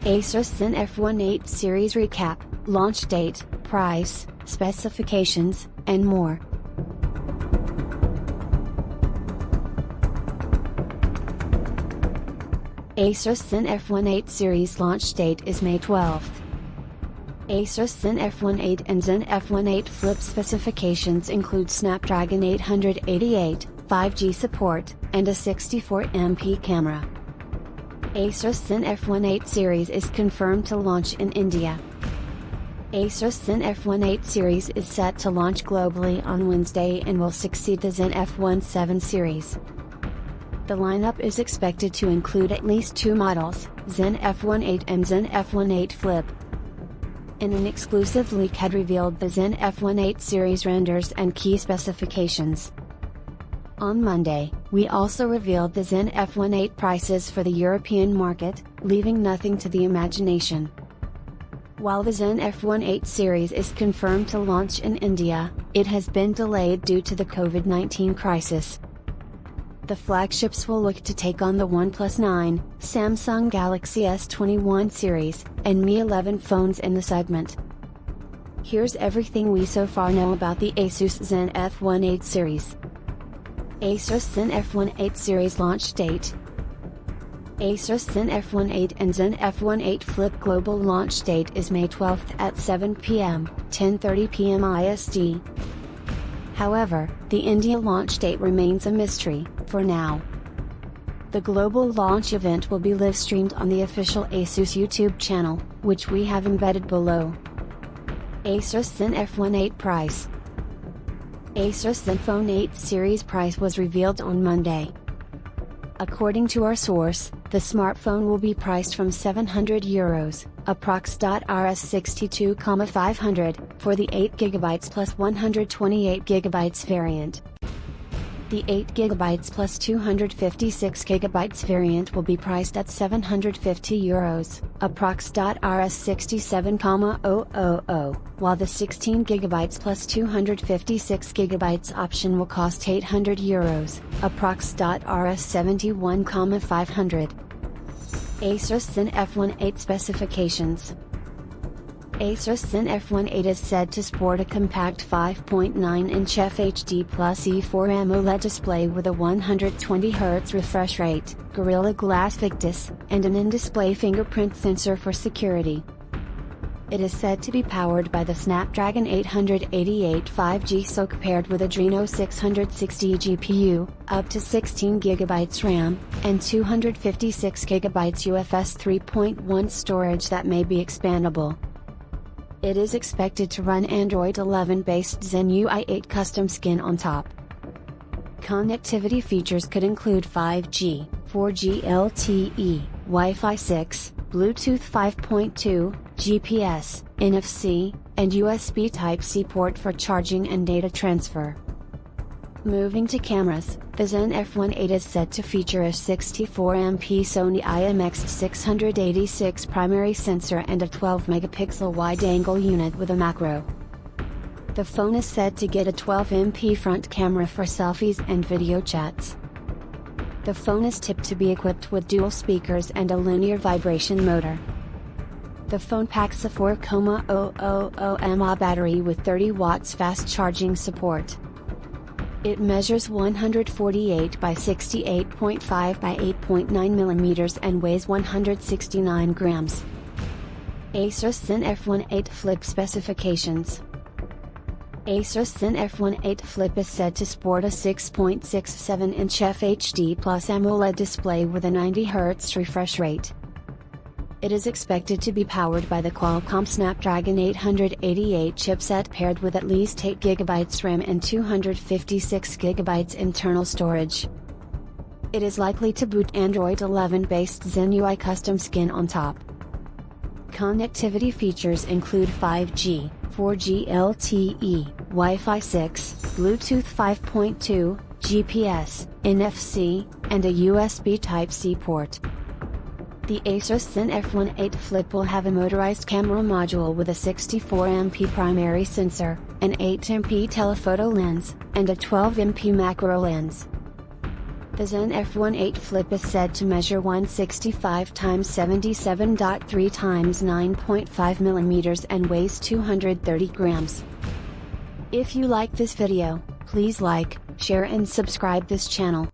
ASUS ZenFone 8 series recap, launch date, price, specifications, and more. ASUS ZenFone 8 series launch date is May 12th. ASUS ZenFone 8 and ZenFone 8 Flip specifications include Snapdragon 888, 5G support, and a 64MP camera. ASUS ZenFone 8 series is confirmed to launch in India. ASUS ZenFone 8 series is set to launch globally on Wednesday and will succeed the ZenFone 7 series. The lineup is expected to include at least two models, ZenFone 8 and ZenFone 8 Flip. In an exclusive leak had revealed the ZenFone 8 series renders and key specifications. On Monday, we also revealed the ZenFone 8 prices for the European market, leaving nothing to the imagination. While the ZenFone 8 series is confirmed to launch in India, it has been delayed due to the COVID-19 crisis. The flagships will look to take on the OnePlus 9, Samsung Galaxy S21 series, and Mi 11 phones in the segment. Here's everything we so far know about the ASUS ZenFone 8 series. ASUS ZenFone 8 series launch date. ASUS ZenFone 8 and ZenFone 8 Flip global launch date is May 12th at 7 p.m., 10:30 p.m. IST. However, the India launch date remains a mystery, for now. The global launch event will be live-streamed on the official ASUS YouTube channel, which we have embedded below. ASUS ZenFone 8 price. ASUS ZenFone 8 series price was revealed on Monday. According to our source, the smartphone will be priced from €700, approx. Rs 62,500, for the 8GB plus 128GB variant. The 8GB plus 256GB variant will be priced at €750, approx. Rs 67,000, while the 16GB plus 256GB option will cost €800, approx. Rs 71,500. ASUS ZenFone 8 specifications. ASUS ZenFone 8 is said to sport a compact 5.9-inch FHD Plus E4 AMOLED display with a 120Hz refresh rate, Gorilla Glass Victus, and an in-display fingerprint sensor for security. It is said to be powered by the Snapdragon 888 5G SoC paired with Adreno 660 GPU, up to 16GB RAM, and 256GB UFS 3.1 storage that may be expandable. It is expected to run Android 11-based Zen UI 8 custom skin on top. Connectivity features could include 5G, 4G LTE, Wi-Fi 6, Bluetooth 5.2, GPS, NFC, and USB Type-C port for charging and data transfer. Moving to cameras, the ZenFone 8 is set to feature a 64MP Sony IMX686 primary sensor and a 12-megapixel wide-angle unit with a macro. The phone is said to get a 12MP front camera for selfies and video chats. The phone is tipped to be equipped with dual speakers and a linear vibration motor. The phone packs a 4,000 mAh battery with 30 watts fast charging support. It measures 148 by 68.5 by 8.9 mm and weighs 169 grams. ASUS ZenFone 8 Flip specifications. ASUS ZenFone 8 Flip is said to sport a 6.67-inch FHD Plus AMOLED display with a 90Hz refresh rate. It is expected to be powered by the Qualcomm Snapdragon 888 chipset paired with at least 8GB RAM and 256GB internal storage. It is likely to boot Android 11-based Zen UI custom skin on top. Connectivity features include 5G, 4G LTE, Wi-Fi 6, Bluetooth 5.2, GPS, NFC, and a USB Type-C port. The ASUS ZenFone 8 Flip will have a motorized camera module with a 64MP primary sensor, an 8MP telephoto lens, and a 12MP macro lens. The Zen F1 8 Flip is said to measure 165 x 77.3 x 9.5 mm and weighs 230 grams. If you like this video, please like, share and subscribe this channel.